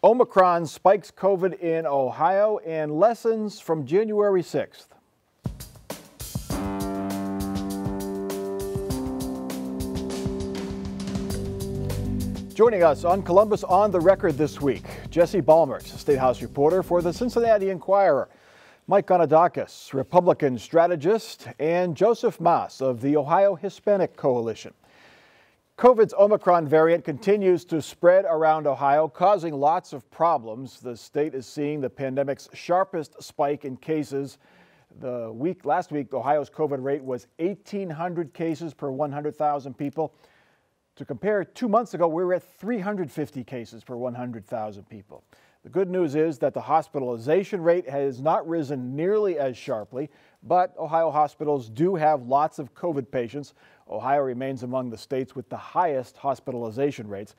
Omicron spikes COVID in Ohio and lessons from January 6th. Joining us on Columbus on the Record this week, Jesse Balmert, State House reporter for the Cincinnati Enquirer, Mike Gonidakis, Republican strategist, and Joseph Mas of the Ohio Hispanic Coalition. COVID's Omicron variant continues to spread around Ohio, causing lots of problems. The state is seeing the pandemic's sharpest spike in cases. Last week, Ohio's COVID rate was 1,800 cases per 100,000 people. To compare, 2 months ago, we were at 350 cases per 100,000 people. The good news is that the hospitalization rate has not risen nearly as sharply, but Ohio hospitals do have lots of COVID patients. Ohio remains among the states with the highest hospitalization rates.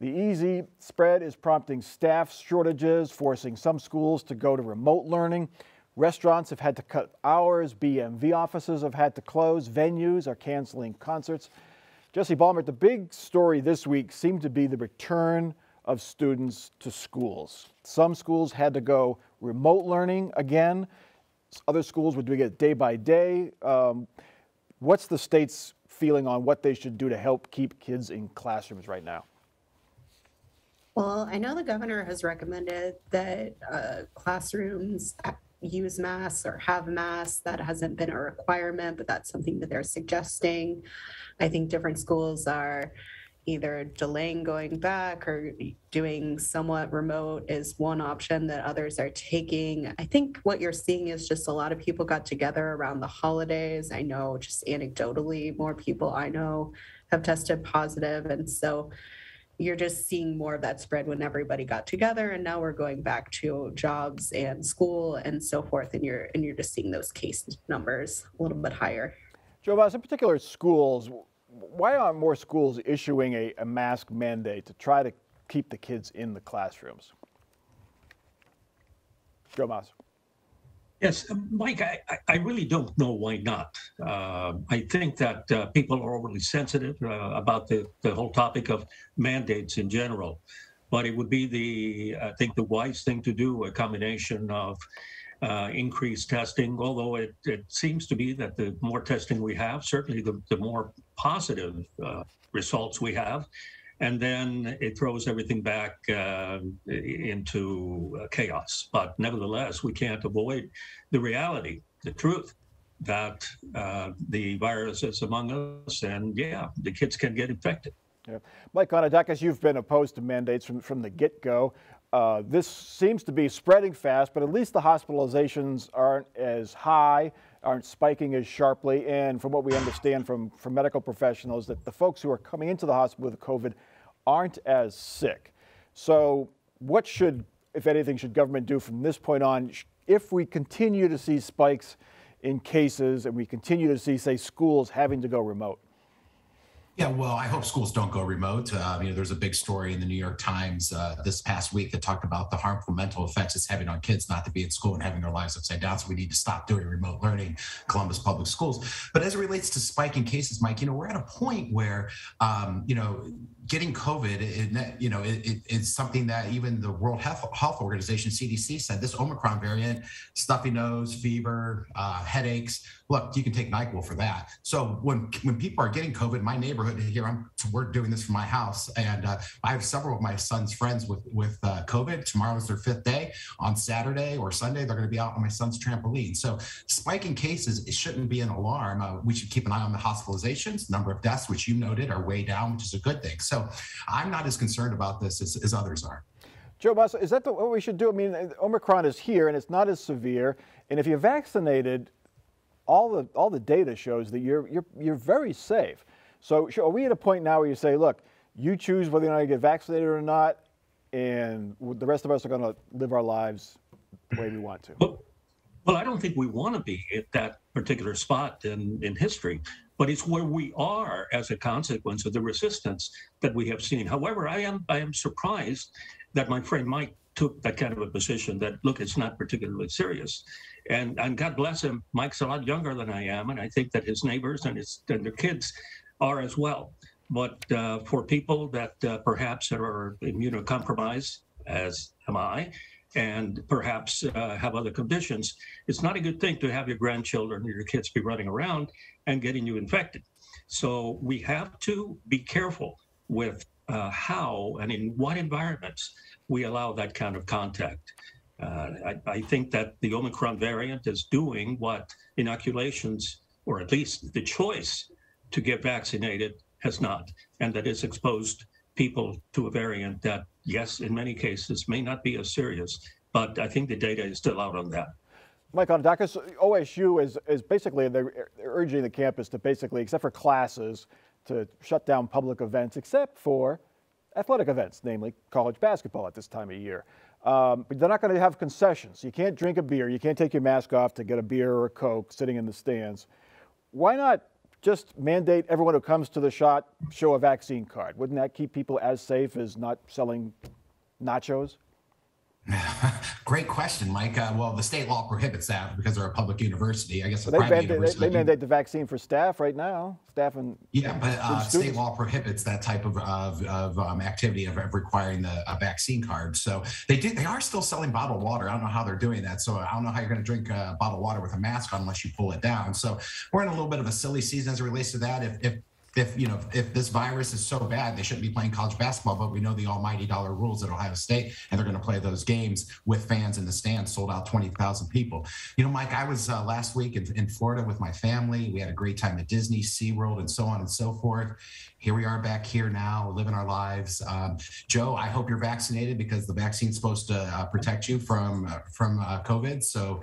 The easy spread is prompting staff shortages, forcing some schools to go to remote learning. Restaurants have had to cut hours, BMV offices have had to close, venues are canceling concerts. Jesse Balmert, the big story this week seemed to be the return of students to schools. Some schools had to go remote learning again. Other schools were doing it day by day. What's the state's feeling on what they should do to help keep kids in classrooms right now? Well, I know the governor has recommended that classrooms use masks or have masks. That hasn't been a requirement, but that's something that they're suggesting. I think different schools are either delaying going back or doing somewhat remote is one option that others are taking. I think what you're seeing is just a lot of people got together around the holidays. I know just anecdotally, more people I know have tested positive. And so you're just seeing more of that spread when everybody got together. And now we're going back to jobs and school and so forth. And you're just seeing those case numbers a little bit higher. Joe Mas, in particular schools, why aren't more schools issuing a mask mandate to try to keep the kids in the classrooms? Joe Mas. Yes, Mike, I really don't know why not. I think that people are overly sensitive about the whole topic of mandates in general. But it would be I think the wise thing to do, a combination of increased testing, although it seems to be that the more testing we have, certainly the more positive results we have. And then it throws everything back into chaos. But nevertheless, we can't avoid the reality, the truth, that the virus is among us, and yeah, the kids can get infected. Yeah. Mike Gonidakis, you've been opposed to mandates from the get-go. This seems to be spreading fast, but at least the hospitalizations aren't as high, aren't spiking as sharply. And from what we understand from medical professionals, that the folks who are coming into the hospital with COVID aren't as sick. So what should, if anything, should government do from this point on if we continue to see spikes in cases and we continue to see, say, schools having to go remote? Yeah, well, I hope schools don't go remote. There's a big story in the New York Times this past week that talked about the harmful mental effects it's having on kids not to be at school and having their lives upside down. So we need to stop doing remote learning, Columbus Public Schools. But as it relates to spiking cases, Mike, we're at a point where, getting COVID, it's something that even the World Health Organization, CDC, said this Omicron variant, stuffy nose, fever, headaches. Look, you can take NyQuil for that. So when people are getting COVID, my neighborhood here, we're doing this from my house, and I have several of my son's friends with COVID. Tomorrow is their 5th day. On Saturday or Sunday, they're going to be out on my son's trampoline. So spiking cases, it shouldn't be an alarm. We should keep an eye on the hospitalizations, number of deaths, which you noted are way down, which is a good thing. So I'm not as concerned about this as others are. Joe Mas, is that what we should do? I mean, Omicron is here and it's not as severe. And if you're vaccinated, all the data shows that you're very safe. So are we at a point now where you say, look, you choose whether or not you get vaccinated or not, and the rest of us are going to live our lives the way we want to? Well, I don't think we want to be at that particular spot in history, but it's where we are as a consequence of the resistance that we have seen. However, I am surprised that my friend Mike took that kind of a position that, look, it's not particularly serious. And God bless him, Mike's a lot younger than I am, and I think that his neighbors and their kids are as well. But for people that perhaps are immunocompromised, as am I, and perhaps have other conditions, it's not a good thing to have your grandchildren or your kids be running around and getting you infected. So we have to be careful with how and in what environments we allow that kind of contact. I think that the Omicron variant is doing what inoculations, or at least the choice to get vaccinated, has not, and that it's exposed people to a variant that, yes, in many cases may not be as serious, but I think the data is still out on that. Mike Konadakis, OSU is basically, they're urging the campus to basically, except for classes, to shut down public events, except for athletic events, namely college basketball at this time of year. But they're not going to have concessions. You can't drink a beer. You can't take your mask off to get a beer or a Coke sitting in the stands. Why not just mandate everyone who comes to the shot show a vaccine card? Wouldn't that keep people as safe as not selling nachos? Great question, Mike. Well, the state law prohibits that because they're a public university. I guess a Well, private university. they mandate the vaccine for staff right now. Staff and yeah, but state students. law prohibits that type of activity of requiring a vaccine card. So they are still selling bottled water. I don't know how they're doing that. So I don't know how you're going to drink bottled water with a mask on unless you pull it down. So we're in a little bit of a silly season as it relates to that. If this virus is so bad, they shouldn't be playing college basketball, but we know the almighty dollar rules at Ohio State, and they're going to play those games with fans in the stands, sold out 20,000 people. Mike, I was last week in Florida with my family. We had a great time at Disney, SeaWorld, and so on and so forth. Here we are back here now, living our lives. Joe, I hope you're vaccinated because the vaccine's supposed to protect you from COVID. So,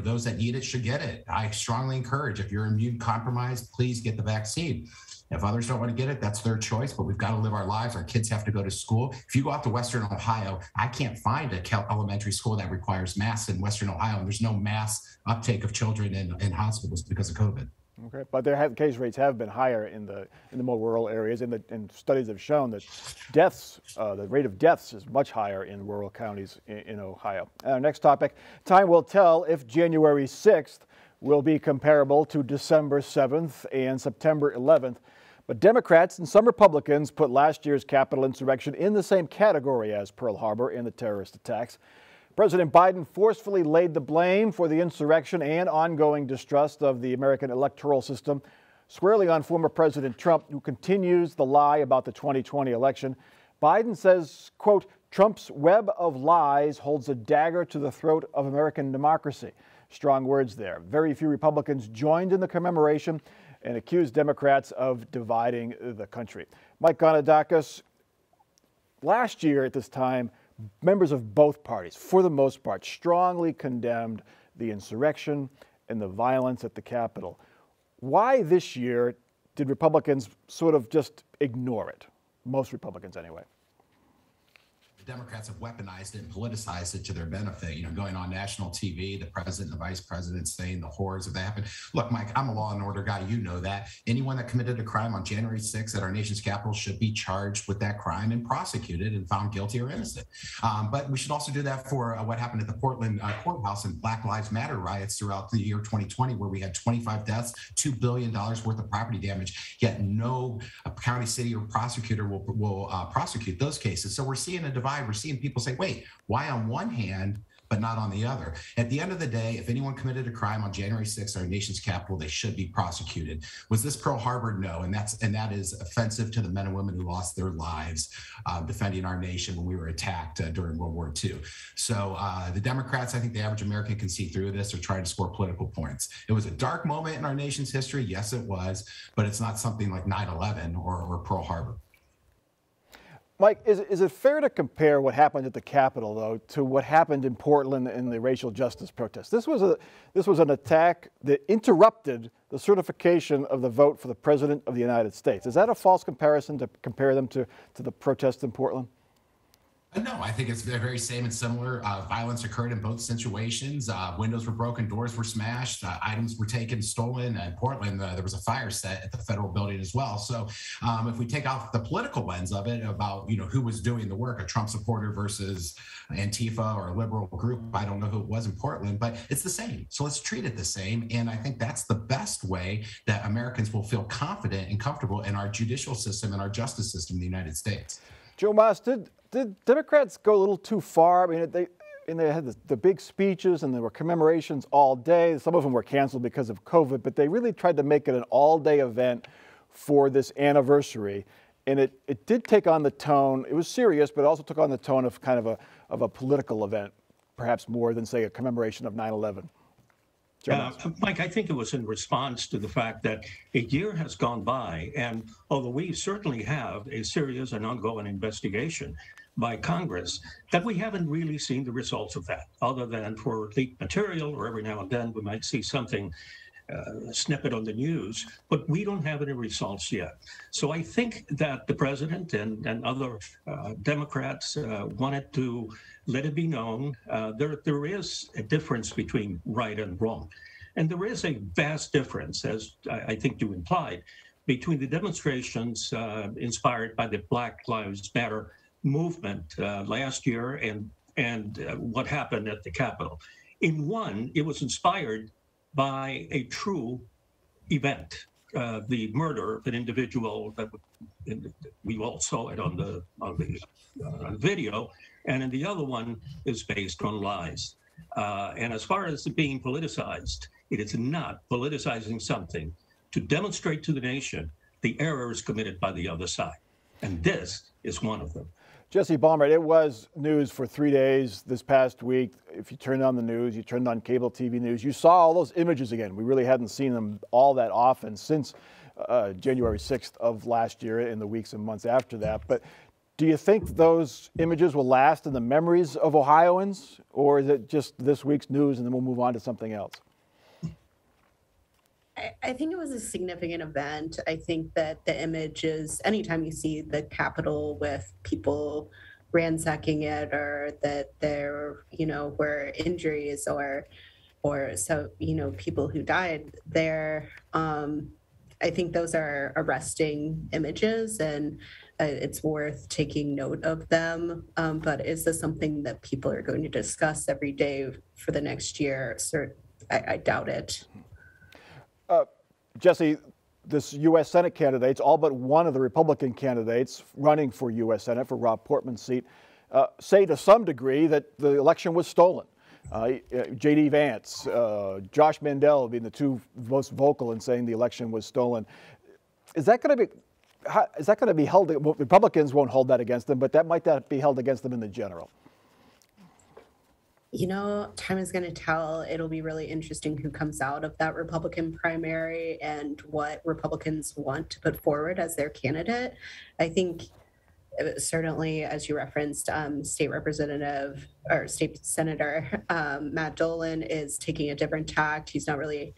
those that need it should get it. I strongly encourage, if you're immune compromised, please get the vaccine. If others don't want to get it, that's their choice, but we've got to live our lives. Our kids have to go to school. If you go out to Western Ohio, I can't find a elementary school that requires masks in Western Ohio, and there's no mass uptake of children in hospitals because of COVID. Okay, but case rates have been higher in the more rural areas, and studies have shown that the rate of deaths is much higher in rural counties in Ohio. Our next topic: time will tell if January 6th will be comparable to December 7th and September 11th. But Democrats and some Republicans put last year's Capitol insurrection in the same category as Pearl Harbor and the terrorist attacks. President Biden forcefully laid the blame for the insurrection and ongoing distrust of the American electoral system squarely on former President Trump, who continues the lie about the 2020 election. Biden says, quote, Trump's web of lies holds a dagger to the throat of American democracy. Strong words there. Very few Republicans joined in the commemoration and accused Democrats of dividing the country. Mike Konadakis, last year at this time, members of both parties, for the most part, strongly condemned the insurrection and the violence at the Capitol. Why this year did Republicans sort of just ignore it? Most Republicans, anyway. The Democrats have weaponized it and politicized it to their benefit, going on national TV, the president and the vice president saying the horrors of that happened. Look, Mike, I'm a law and order guy. You know that. Anyone that committed a crime on January 6th at our nation's capital should be charged with that crime and prosecuted and found guilty or innocent. But we should also do that for what happened at the Portland courthouse and Black Lives Matter riots throughout the year 2020, where we had 25 deaths, $2 billion worth of property damage, yet no county, city, or prosecutor will prosecute those cases. So we're seeing a divide. We're seeing people say, wait, why on one hand, but not on the other? At the end of the day, if anyone committed a crime on January 6th, our nation's capital, they should be prosecuted. Was this Pearl Harbor? No. And that is offensive to the men and women who lost their lives defending our nation when we were attacked during World War II. So the Democrats, I think the average American can see through this. They're trying to score political points. It was a dark moment in our nation's history. Yes, it was, but it's not something like 9/11 or Pearl Harbor. Mike, is it fair to compare what happened at the Capitol, though, to what happened in Portland in the racial justice protests? This was an attack that interrupted the certification of the vote for the President of the United States. Is that a false comparison to compare them to the protests in Portland? No, I think it's very same and similar. Violence occurred in both situations. Windows were broken, doors were smashed, items were taken, stolen. In Portland, there was a fire set at the federal building as well. So if we take off the political lens of it about, who was doing the work, a Trump supporter versus Antifa or a liberal group, I don't know who it was in Portland, but it's the same. So let's treat it the same. And I think that's the best way that Americans will feel confident and comfortable in our judicial system and our justice system in the United States. Joe Mas, did did Democrats go a little too far? I mean, they had the big speeches and there were commemorations all day. Some of them were canceled because of COVID, but they really tried to make it an all-day event for this anniversary. And it did take on the tone. It was serious, but it also took on the tone of kind of a political event, perhaps more than, say, a commemoration of 9/11. Mike, I think it was in response to the fact that a year has gone by, and although we certainly have a serious and ongoing investigation by Congress, that we haven't really seen the results of that, other than for leaked material, or every now and then we might see something, a snippet on the news, but we don't have any results yet. So I think that the president and other Democrats wanted to let it be known there is a difference between right and wrong. And there is a vast difference, as I think you implied, between the demonstrations inspired by the Black Lives Matter movement last year and what happened at the Capitol. In one, it was inspired by a true event, the murder of an individual that we all saw it on the video, and in the other one is based on lies. And as far as it being politicized, it is not politicizing something to demonstrate to the nation the errors committed by the other side, and this is one of them. Jesse Balmert, it was news for 3 days this past week. If you turned on the news, you turned on cable TV news, you saw all those images again. We really hadn't seen them all that often since January 6th of last year and the weeks and months after that. But do you think those images will last in the memories of Ohioans, or is it just this week's news and then we'll move on to something else? I think it was a significant event. I think that the images, anytime you see the Capitol with people ransacking it, or that there, were injuries or so, people who died there, I think those are arresting images, and it's worth taking note of them. But is this something that people are going to discuss every day for the next year? I doubt it. Jesse, this U.S. Senate candidates, all but one of the Republican candidates running for U.S. Senate for Rob Portman's seat, say to some degree that the election was stolen. J.D. Vance, Josh Mandel being the two most vocal in saying the election was stolen. Is that going to be held? Well, Republicans won't hold that against them, but that might not be held against them in the general. Time is going to tell. It'll be really interesting who comes out of that Republican primary and what Republicans want to put forward as their candidate. I think certainly, as you referenced, State Representative or State Senator Matt Dolan is taking a different tact. He's not really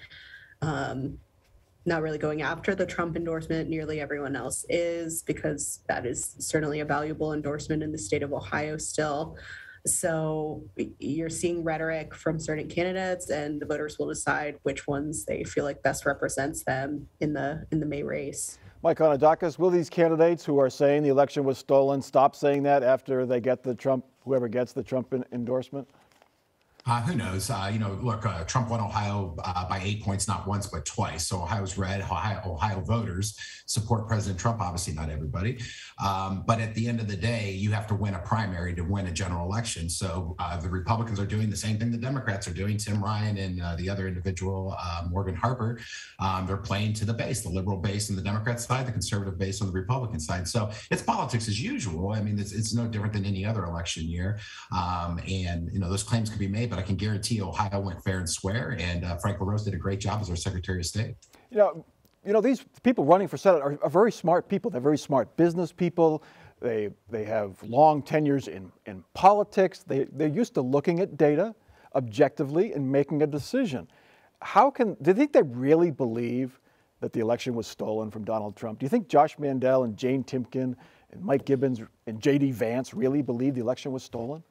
going after the Trump endorsement. Nearly everyone else is, because that is certainly a valuable endorsement in the state of Ohio still. So you're seeing rhetoric from certain candidates, and the voters will decide which ones they feel like best represents them in the May race. Mike Konadakis, will these candidates who are saying the election was stolen stop saying that after they get whoever gets the Trump endorsement? Who knows? Look, Trump won Ohio by 8 points, not once, but twice. So Ohio's red. Ohio voters support President Trump, obviously not everybody. But at the end of the day, you have to win a primary to win a general election. So the Republicans are doing the same thing the Democrats are doing. Tim Ryan and the other individual, Morgan Harper, they're playing to the base, the liberal base on the Democrat side, the conservative base on the Republican side. So it's politics as usual. I mean, it's no different than any other election year. And those claims can be made, but I can guarantee Ohio went fair and square, and Frank LaRose did a great job as our Secretary of State. These people running for Senate are very smart people. They're very smart business people. They have long tenures in politics. They're used to looking at data objectively and making a decision. Do you think they really believe that the election was stolen from Donald Trump? Do you think Josh Mandel and Jane Timken and Mike Gibbons and J.D. Vance really believe the election was stolen?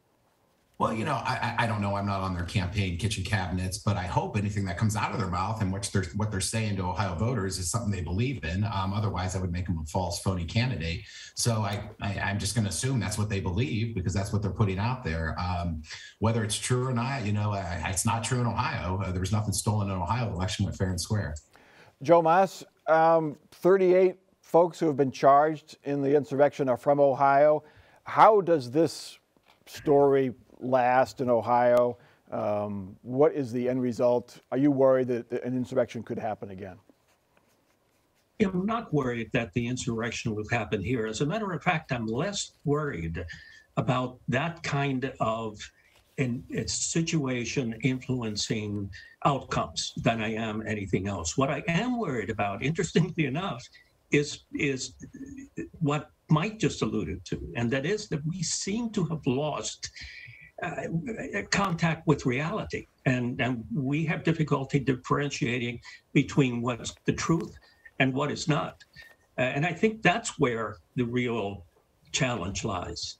Well, I don't know. I'm not on their campaign kitchen cabinets, but I hope anything that comes out of their mouth and what they're saying to Ohio voters is something they believe in. Otherwise, I would make them a false, phony candidate. So I'm just going to assume that's what they believe, because that's what they're putting out there. Whether it's true or not, it's not true in Ohio. There was nothing stolen in Ohio. The election went fair and square. Joe Mas, 38 folks who have been charged in the insurrection are from Ohio. How does this story last in Ohio? What is the end result? Are you worried that an insurrection could happen again? I'm not worried that the insurrection will happen here. As a matter of fact, I'm less worried about that kind of situation influencing outcomes than I am anything else. What I am worried about, interestingly enough, is what Mike just alluded to, and that is that we seem to have lost contact with reality, and we have difficulty differentiating between what's the truth and what is not. And I think that's where the real challenge lies.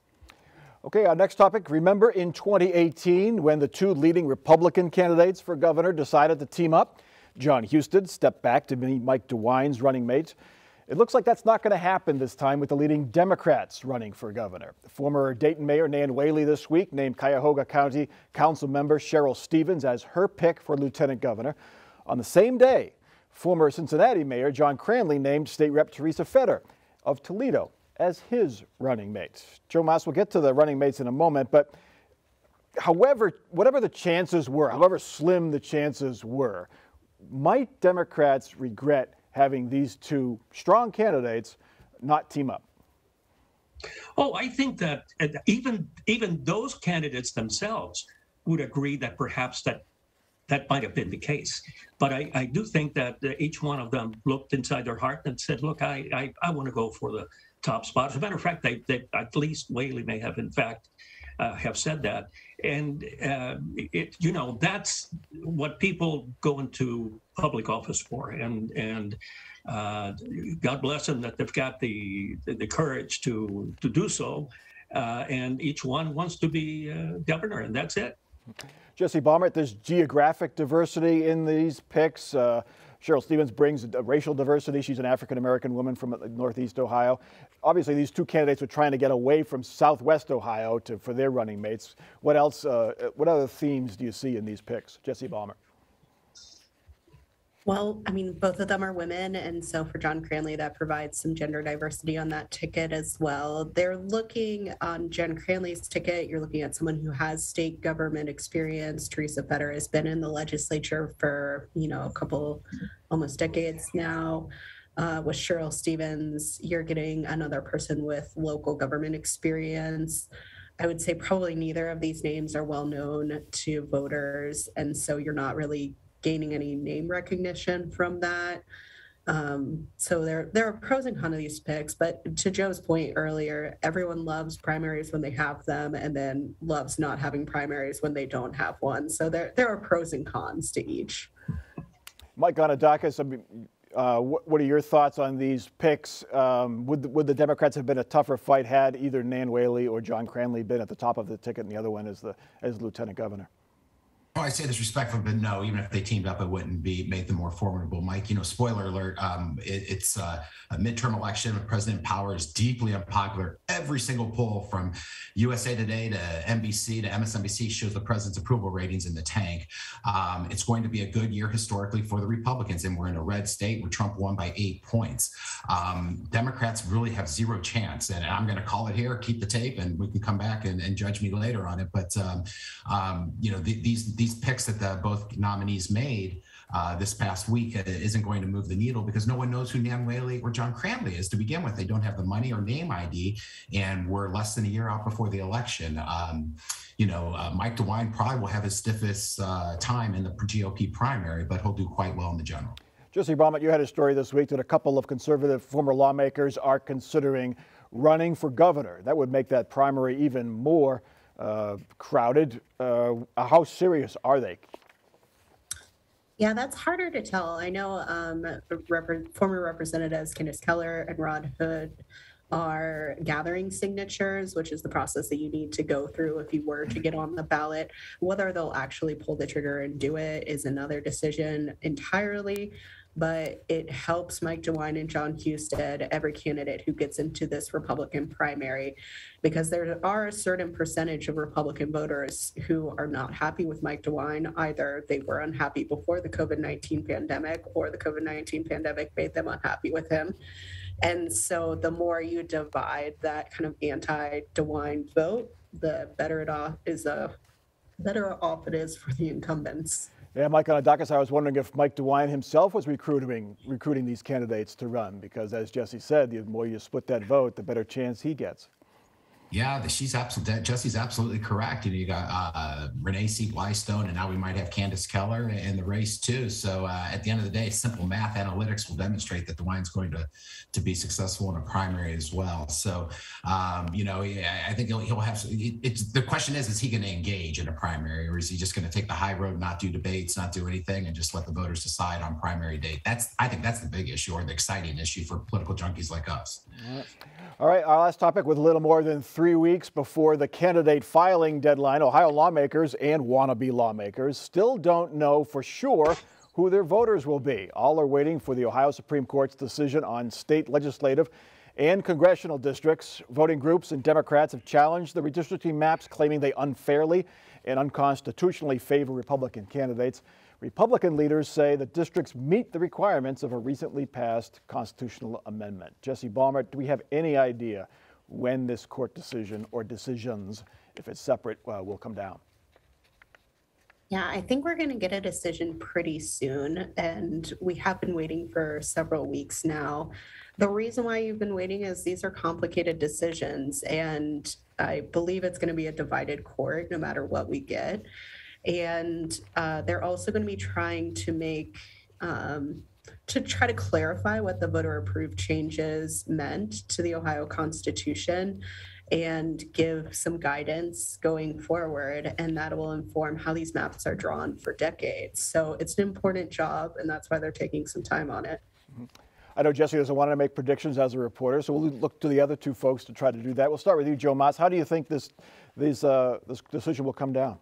Okay, our next topic. Remember in 2018 when the two leading Republican candidates for governor decided to team up? Jon Husted stepped back to meet Mike DeWine's running mate. It looks like that's not going to happen this time with the leading Democrats running for governor. Former Dayton Mayor Nan Whaley this week named Cuyahoga County Council member Cheryl Stevens as her pick for lieutenant governor. On the same day, former Cincinnati Mayor John Cranley named State Rep Teresa Feder of Toledo as his running mate. Joe Mas, we'll get to the running mates in a moment, but whatever the chances were, however slim the chances were, might Democrats regret having these two strong candidates not team up? Oh, I think that even those candidates themselves would agree that perhaps that might have been the case. But I do think that each one of them looked inside their heart and said, look, I want to go for the top spot. As a matter of fact, they at least Whaley may have in fact have said that. And that's what people go into public office for. And God bless them that they've got the courage to do so. And each one wants to be governor, and that's it. Jesse Balmert, there's geographic diversity in these picks. Cheryl Stevens brings racial diversity. She's an African-American woman from Northeast Ohio. Obviously, these two candidates were trying to get away from Southwest Ohio for their running mates. What else? What other themes do you see in these picks? Jesse Balmert. Well, I mean, both of them are women. And so for John Cranley, that provides some gender diversity on that ticket as well. They're looking on John Cranley's ticket. You're looking at someone who has state government experience. Teresa Feder has been in the legislature for, a couple, almost decades now. With Cheryl Stevens, you're getting another person with local government experience. I would say probably neither of these names are well known to voters. And so you're not really gaining any name recognition from that. So there are pros and cons of these picks, but to Joe's point earlier, everyone loves primaries when they have them and then loves not having primaries when they don't have one. So there are pros and cons to each. Mike Gonadakis, what are your thoughts on these picks? Would the Democrats have been a tougher fight had either Nan Whaley or John Cranley been at the top of the ticket and the other one as lieutenant governor? Oh, I say this respectfully, but no, even if they teamed up, it wouldn't make them more formidable. Mike, spoiler alert, it's a midterm election with President Power is deeply unpopular. Every single poll from USA Today to NBC to MSNBC shows the president's approval ratings in the tank. It's going to be a good year historically for the Republicans, and we're in a red state where Trump won by 8 points. Democrats really have zero chance, and I'm going to call it here, keep the tape, and we can come back and judge me later on it. But, these picks that both nominees made this past week isn't going to move the needle because no one knows who Nan Whaley or John Cranley is to begin with. They don't have the money or name ID, and we're less than a year out before the election. Mike DeWine probably will have his stiffest time in the GOP primary, but he'll do quite well in the general. Jesse Balmert, you had a story this week that a couple of conservative former lawmakers are considering running for governor. That would make that primary even more crowded. How serious are they? Yeah, that's harder to tell. I know former representatives Candace Keller and Rod Hood are gathering signatures, which is the process that you need to go through if you were to get on the ballot. Whether they'll actually pull the trigger and do it is another decision entirely. But it helps Mike DeWine and Jon Husted, every candidate who gets into this Republican primary, because there are a certain percentage of Republican voters who are not happy with Mike DeWine. Either they were unhappy before the COVID-19 pandemic or the COVID-19 pandemic made them unhappy with him. And so the more you divide that kind of anti-DeWine vote, the better off it is for the incumbents. Yeah, Mike Anadakis, I was wondering if Mike DeWine himself was recruiting these candidates to run, because as Jesse said, the more you split that vote, the better chance he gets. Yeah, Jesse's absolutely correct. You got Renee C. Blystone, and now we might have Candace Keller in the race too. So at the end of the day, simple math analytics will demonstrate that DeWine's going to be successful in a primary as well. So I think he'll have. The question is he going to engage in a primary, or is he just going to take the high road, not do debates, not do anything, and just let the voters decide on primary date? I think that's the big issue, or the exciting issue for political junkies like us. All right, our last topic. With a little more than 3 weeks before the candidate filing deadline, Ohio lawmakers and wannabe lawmakers still don't know for sure who their voters will be. All are waiting for the Ohio Supreme Court's decision on state legislative and congressional districts. Voting groups and Democrats have challenged the redistricting maps, claiming they unfairly and unconstitutionally favor Republican candidates. Republican leaders say the districts meet the requirements of a recently passed constitutional amendment. Jesse Balmert, do we have any idea when this court decision, or decisions, if it's separate, will come down? Yeah, I think we're going to get a decision pretty soon, and we have been waiting for several weeks now. The reason why you've been waiting is these are complicated decisions, and I believe it's going to be a divided court no matter what we get. And they're also going to be trying to try to clarify what the voter approved changes meant to the Ohio Constitution and give some guidance going forward. And that will inform how these maps are drawn for decades. So it's an important job, and that's why they're taking some time on it. I know Jesse doesn't want to make predictions as a reporter, so we'll look to the other two folks to try to do that. We'll start with you, Joe Mas. How do you think this decision will come down?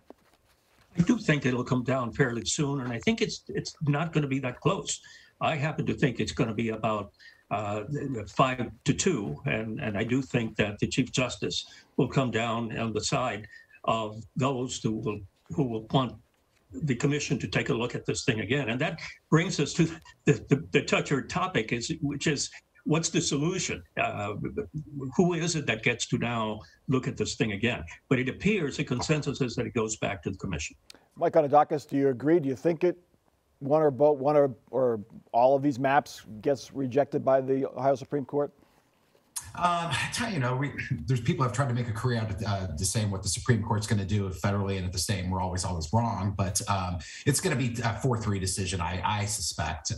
I do think it'll come down fairly soon, and I think it's not going to be that close. I happen to think it's going to be about 5-2, and I do think that the Chief Justice will come down on the side of those who will want the commission to take a look at this thing again. And that brings us to the touchy topic, which is what's the solution? Who is it that gets to now look at this thing again? But it appears the consensus is that it goes back to the commission. Mike Anadakis, do you agree? Do you think one or all of these maps gets rejected by the Ohio Supreme Court? There's people have tried to make a career out of saying what the Supreme Court's going to do federally, and at the same, we're always wrong. But it's going to be a 4-3 decision, I suspect.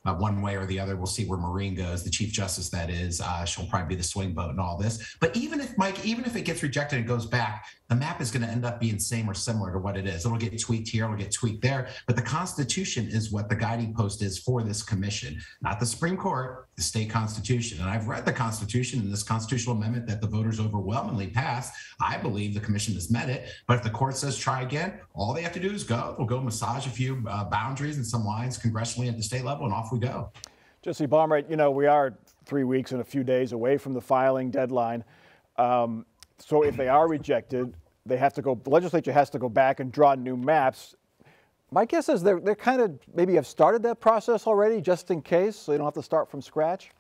One way or the other, we'll see where Maureen goes, the Chief Justice, that is. She'll probably be the swing vote and all this. But even if it gets rejected and goes back, the map is going to end up being same or similar to what it is. It'll get tweaked here, it'll get tweaked there. But the Constitution is what the guiding post is for this commission, not the Supreme Court, the state Constitution. And I've read the Constitution and this constitutional amendment that the voters overwhelmingly passed. I believe the commission has met it. But if the court says try again, all they have to do is go. We'll go massage a few boundaries and some lines congressionally at the state level, and off we go. Jesse Balmert, we are 3 weeks and a few days away from the filing deadline. So if they are rejected, the legislature has to go back and draw new maps. My guess is they're kind of maybe have started that process already, just in case, so they don't have to start from scratch.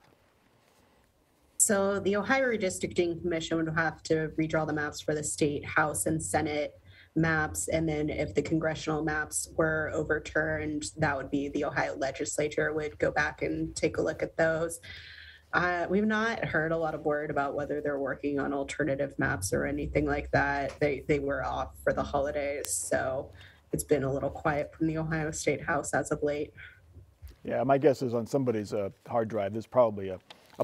So the Ohio Redistricting Commission would have to redraw the maps for the state, House, and Senate maps. And then if the congressional maps were overturned, that would be the Ohio legislature would go back and take a look at those. We've not heard a lot of word about whether they're working on alternative maps or anything like that. They were off for the holidays, so it's been a little quiet from the Ohio State House as of late. Yeah, my guess is on somebody's hard drive, there's probably a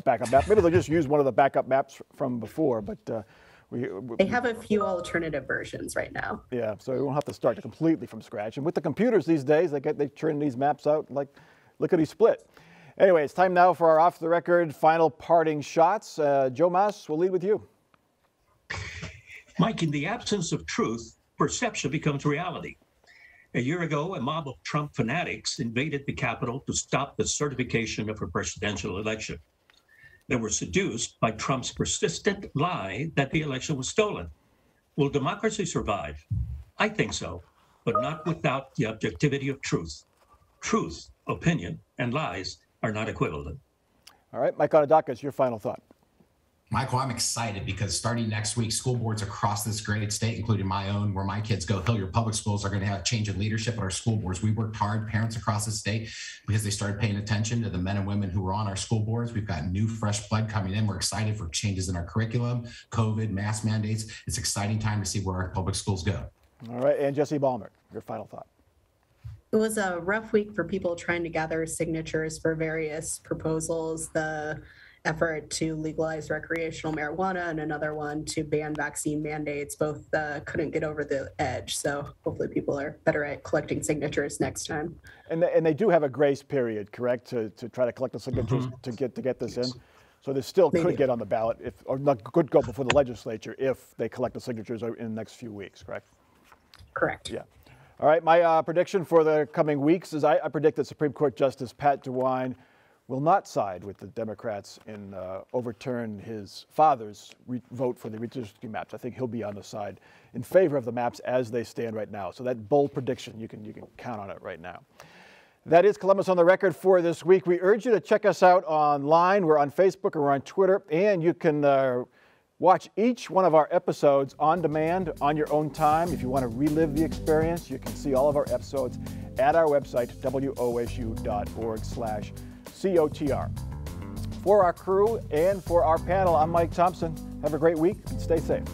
backup map. Maybe they'll just use one of the backup maps from before, but they have a few alternative versions right now. Yeah, so we won't have to start completely from scratch. And with the computers these days, they turn these maps out like lickety-split. Anyway, it's time now for our off-the-record final parting shots. Joe Mas, we'll lead with you. Mike, in the absence of truth, perception becomes reality. A year ago, a mob of Trump fanatics invaded the Capitol to stop the certification of a presidential election. They were seduced by Trump's persistent lie that the election was stolen. Will democracy survive? I think so, but not without the objectivity of truth. Truth, opinion, and lies are not equivalent. All right, Mike Konadakis, your final thought. Michael, I'm excited because starting next week, school boards across this great state, including my own, where my kids go, Hilliard Public Schools, are going to have a change in leadership at our school boards. We worked hard, parents across the state, because they started paying attention to the men and women who were on our school boards. We've got new, fresh blood coming in. We're excited for changes in our curriculum, COVID, mask mandates. It's an exciting time to see where our public schools go. All right, and Jesse Balmert, your final thought. It was a rough week for people trying to gather signatures for various proposals. The effort to legalize recreational marijuana and another one to ban vaccine mandates both couldn't get over the edge. So hopefully people are better at collecting signatures next time. And they do have a grace period, correct, to try to collect the signatures to get this in. So they still could get on the ballot, or not could go before the legislature if they collect the signatures in the next few weeks, correct? Correct. Yeah. All right, my prediction for the coming weeks is I predict that Supreme Court Justice Pat DeWine will not side with the Democrats and overturn his father's vote for the redistricting maps. I think he'll be on the side in favor of the maps as they stand right now. So that bold prediction, you can count on it right now. That is Columbus on the Record for this week. We urge you to check us out online. We're on Facebook or we're on Twitter, and you can watch each one of our episodes on demand on your own time. If you want to relive the experience, you can see all of our episodes at our website, wosu.org/COTR. For our crew and for our panel, I'm Mike Thompson. Have a great week and stay safe.